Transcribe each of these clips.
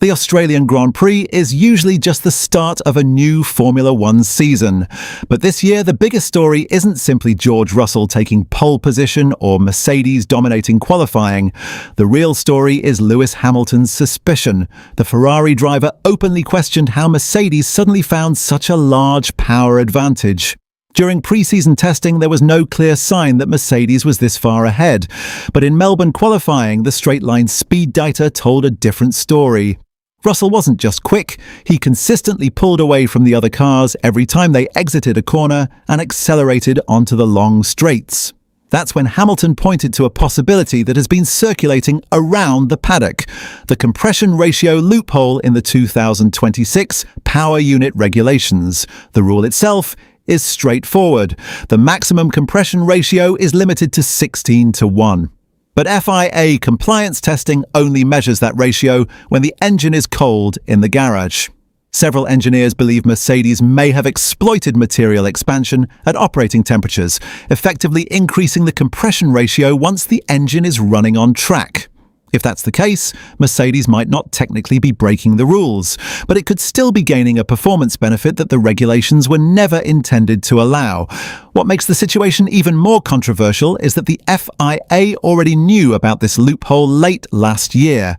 The Australian Grand Prix is usually just the start of a new Formula One season. But this year, the biggest story isn't simply George Russell taking pole position or Mercedes dominating qualifying. The real story is Lewis Hamilton's suspicion. The Ferrari driver openly questioned how Mercedes suddenly found such a large power advantage. During pre-season testing, there was no clear sign that Mercedes was this far ahead. But in Melbourne qualifying, the straight-line speed data told a different story. Russell wasn't just quick, he consistently pulled away from the other cars every time they exited a corner and accelerated onto the long straights. That's when Hamilton pointed to a possibility that has been circulating around the paddock: the compression ratio loophole in the 2026 power unit regulations. The rule itself is straightforward. The maximum compression ratio is limited to 16:1. But FIA compliance testing only measures that ratio when the engine is cold in the garage. Several engineers believe Mercedes may have exploited material expansion at operating temperatures, effectively increasing the compression ratio once the engine is running on track. If that's the case, Mercedes might not technically be breaking the rules, but it could still be gaining a performance benefit that the regulations were never intended to allow. What makes the situation even more controversial is that the FIA already knew about this loophole late last year.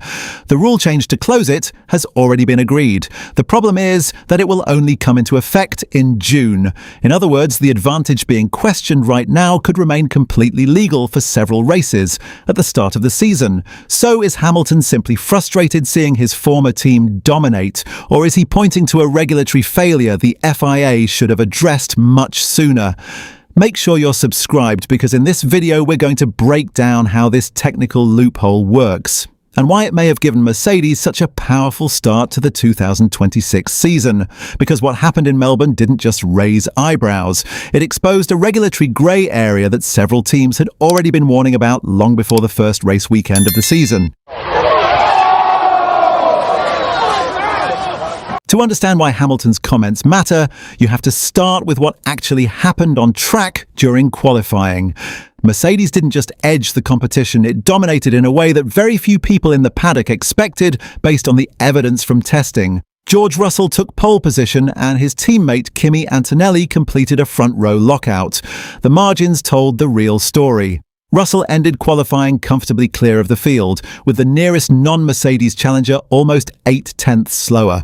The rule change to close it has already been agreed. The problem is that it will only come into effect in June. In other words, the advantage being questioned right now could remain completely legal for several races at the start of the season. So is Hamilton simply frustrated seeing his former team dominate, or is he pointing to a regulatory failure the FIA should have addressed much sooner? Make sure you're subscribed, because in this video we're going to break down how this technical loophole works and why it may have given Mercedes such a powerful start to the 2026 season. Because what happened in Melbourne didn't just raise eyebrows, it exposed a regulatory grey area that several teams had already been warning about long before the first race weekend of the season. To understand why Hamilton's comments matter, you have to start with what actually happened on track during qualifying. Mercedes didn't just edge the competition, it dominated in a way that very few people in the paddock expected based on the evidence from testing. George Russell took pole position and his teammate Kimi Antonelli completed a front row lockout. The margins told the real story. Russell ended qualifying comfortably clear of the field, with the nearest non-Mercedes challenger almost 8/10 slower.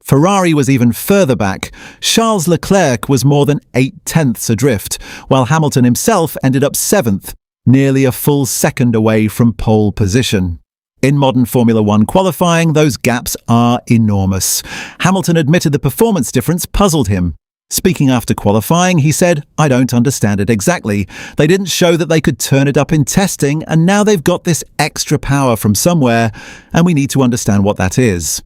Ferrari was even further back. Charles Leclerc was more than 8/10 adrift, while Hamilton himself ended up 7th, nearly a full second away from pole position. In modern Formula One qualifying, those gaps are enormous. Hamilton admitted the performance difference puzzled him. Speaking after qualifying, he said, "I don't understand it exactly. They didn't show that they could turn it up in testing, and now they've got this extra power from somewhere, and we need to understand what that is."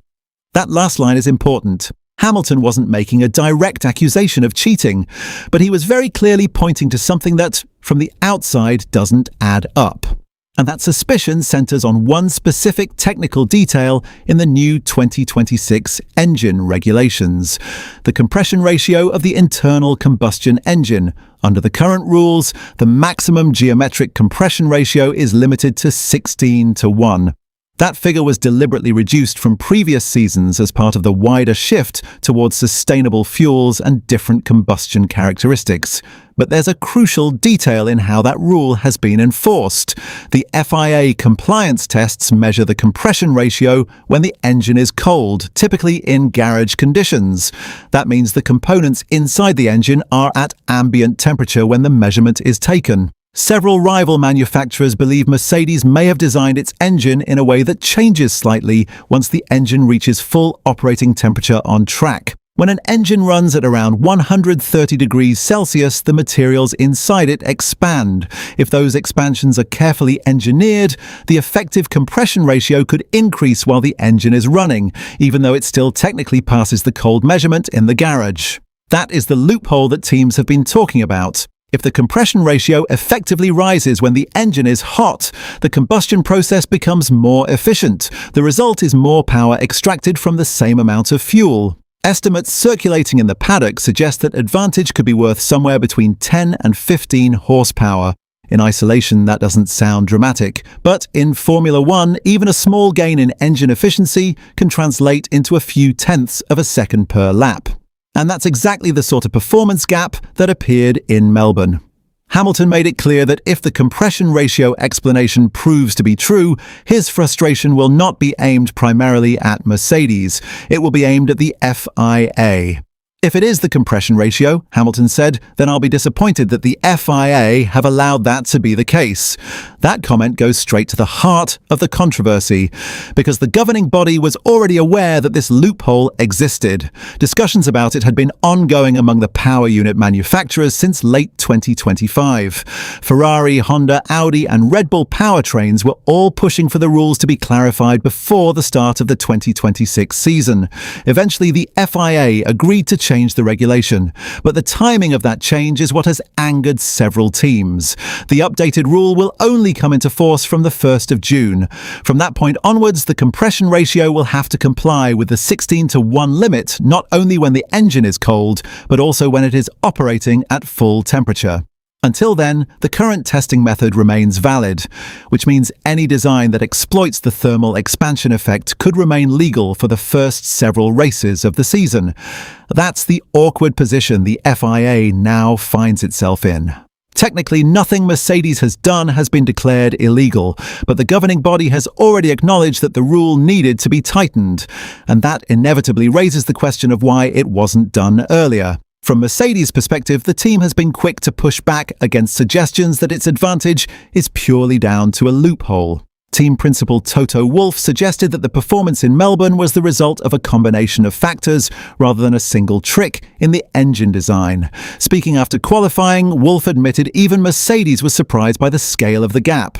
That last line is important. Hamilton wasn't making a direct accusation of cheating, but he was very clearly pointing to something that, from the outside, doesn't add up. And that suspicion centers on one specific technical detail in the new 2026 engine regulations: the compression ratio of the internal combustion engine. Under the current rules, the maximum geometric compression ratio is limited to 16:1. That figure was deliberately reduced from previous seasons as part of the wider shift towards sustainable fuels and different combustion characteristics. But there's a crucial detail in how that rule has been enforced. The FIA compliance tests measure the compression ratio when the engine is cold, typically in garage conditions. That means the components inside the engine are at ambient temperature when the measurement is taken. Several rival manufacturers believe Mercedes may have designed its engine in a way that changes slightly once the engine reaches full operating temperature on track. When an engine runs at around 130 degrees Celsius, the materials inside it expand. If those expansions are carefully engineered, the effective compression ratio could increase while the engine is running, even though it still technically passes the cold measurement in the garage. That is the loophole that teams have been talking about. If the compression ratio effectively rises when the engine is hot, the combustion process becomes more efficient. The result is more power extracted from the same amount of fuel. Estimates circulating in the paddock suggest that advantage could be worth somewhere between 10 and 15 horsepower. In isolation, that doesn't sound dramatic, but in Formula One, even a small gain in engine efficiency can translate into a few tenths of a second per lap. And that's exactly the sort of performance gap that appeared in Melbourne. Hamilton made it clear that if the compression ratio explanation proves to be true, his frustration will not be aimed primarily at Mercedes. It will be aimed at the FIA. If it is the compression ratio, Hamilton said, then I'll be disappointed that the FIA have allowed that to be the case. That comment goes straight to the heart of the controversy, because the governing body was already aware that this loophole existed. Discussions about it had been ongoing among the power unit manufacturers since late 2025. Ferrari, Honda, Audi and Red Bull powertrains were all pushing for the rules to be clarified before the start of the 2026 season. Eventually, the FIA agreed to change the regulation, but the timing of that change is what has angered several teams. The updated rule will only come into force from the 1st of June. From that point onwards, the compression ratio will have to comply with the 16:1 limit, not only when the engine is cold, but also when it is operating at full temperature. Until then, the current testing method remains valid, which means any design that exploits the thermal expansion effect could remain legal for the first several races of the season. That's the awkward position the FIA now finds itself in. Technically, nothing Mercedes has done has been declared illegal, but the governing body has already acknowledged that the rule needed to be tightened, and that inevitably raises the question of why it wasn't done earlier. From Mercedes' perspective, the team has been quick to push back against suggestions that its advantage is purely down to a loophole. Team principal Toto Wolff suggested that the performance in Melbourne was the result of a combination of factors rather than a single trick in the engine design. Speaking after qualifying, Wolff admitted even Mercedes was surprised by the scale of the gap.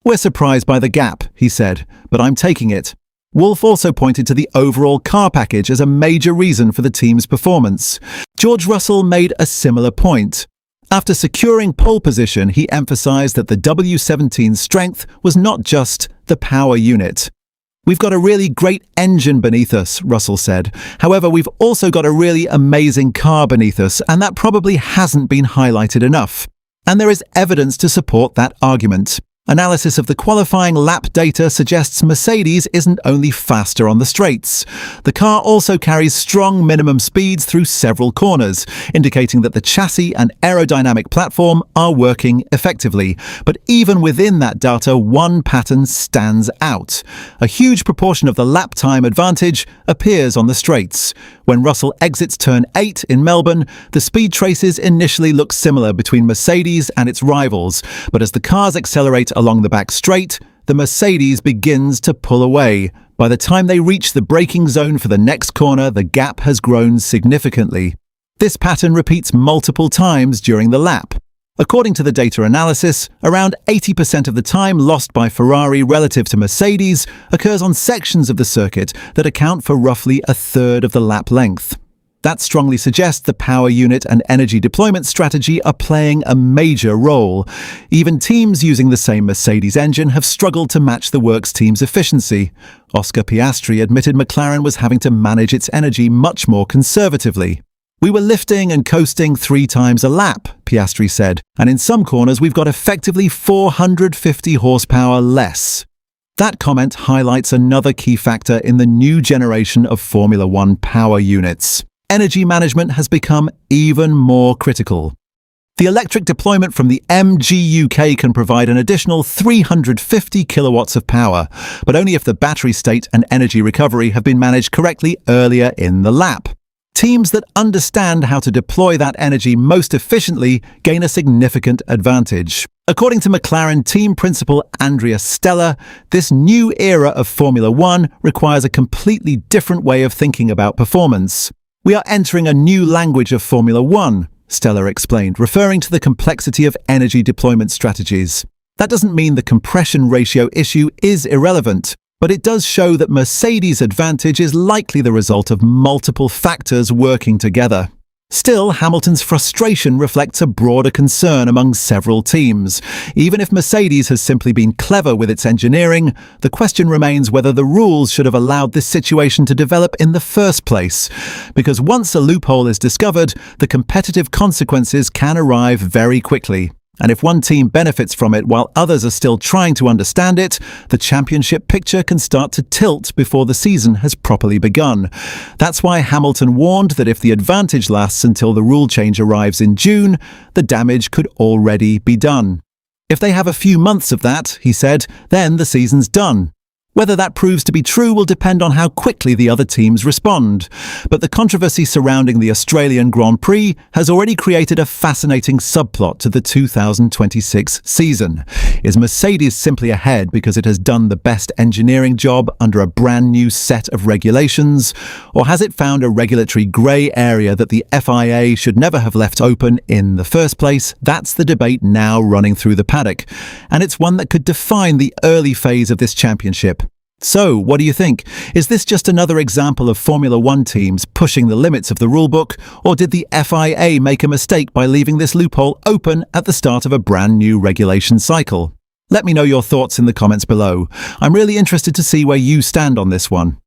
"We're surprised by the gap," he said, "but I'm taking it." Wolff also pointed to the overall car package as a major reason for the team's performance. George Russell made a similar point. After securing pole position, he emphasized that the W17's strength was not just the power unit. "We've got a really great engine beneath us," Russell said. "However, we've also got a really amazing car beneath us, and that probably hasn't been highlighted enough." And there is evidence to support that argument. Analysis of the qualifying lap data suggests Mercedes isn't only faster on the straights. The car also carries strong minimum speeds through several corners, indicating that the chassis and aerodynamic platform are working effectively. But even within that data, one pattern stands out. A huge proportion of the lap time advantage appears on the straights. When Russell exits turn 8 in Melbourne, the speed traces initially look similar between Mercedes and its rivals, but as the cars accelerate along the back straight, the Mercedes begins to pull away. By the time they reach the braking zone for the next corner, the gap has grown significantly. This pattern repeats multiple times during the lap. According to the data analysis, around 80% of the time lost by Ferrari relative to Mercedes occurs on sections of the circuit that account for roughly a third of the lap length. That strongly suggests the power unit and energy deployment strategy are playing a major role. Even teams using the same Mercedes engine have struggled to match the works team's efficiency. Oscar Piastri admitted McLaren was having to manage its energy much more conservatively. "We were lifting and coasting 3 times a lap," Piastri said, "and in some corners we've got effectively 450 horsepower less." That comment highlights another key factor in the new generation of Formula One power units. Energy management has become even more critical. The electric deployment from the MGU-K can provide an additional 350 kilowatts of power, but only if the battery state and energy recovery have been managed correctly earlier in the lap. Teams that understand how to deploy that energy most efficiently gain a significant advantage. According to McLaren team principal Andrea Stella, this new era of Formula One requires a completely different way of thinking about performance. "We are entering a new language of Formula One," Stella explained, referring to the complexity of energy deployment strategies. That doesn't mean the compression ratio issue is irrelevant, but it does show that Mercedes' advantage is likely the result of multiple factors working together. Still, Hamilton's frustration reflects a broader concern among several teams. Even if Mercedes has simply been clever with its engineering, the question remains whether the rules should have allowed this situation to develop in the first place. Because once a loophole is discovered, the competitive consequences can arrive very quickly. And if one team benefits from it while others are still trying to understand it, the championship picture can start to tilt before the season has properly begun. That's why Hamilton warned that if the advantage lasts until the rule change arrives in June, the damage could already be done. If they have a few months of that, he said, then the season's done. Whether that proves to be true will depend on how quickly the other teams respond. But the controversy surrounding the Australian Grand Prix has already created a fascinating subplot to the 2026 season. Is Mercedes simply ahead because it has done the best engineering job under a brand new set of regulations? Or has it found a regulatory grey area that the FIA should never have left open in the first place? That's the debate now running through the paddock. And it's one that could define the early phase of this championship. So, what do you think? Is this just another example of Formula One teams pushing the limits of the rulebook, or did the FIA make a mistake by leaving this loophole open at the start of a brand new regulation cycle? Let me know your thoughts in the comments below. I'm really interested to see where you stand on this one.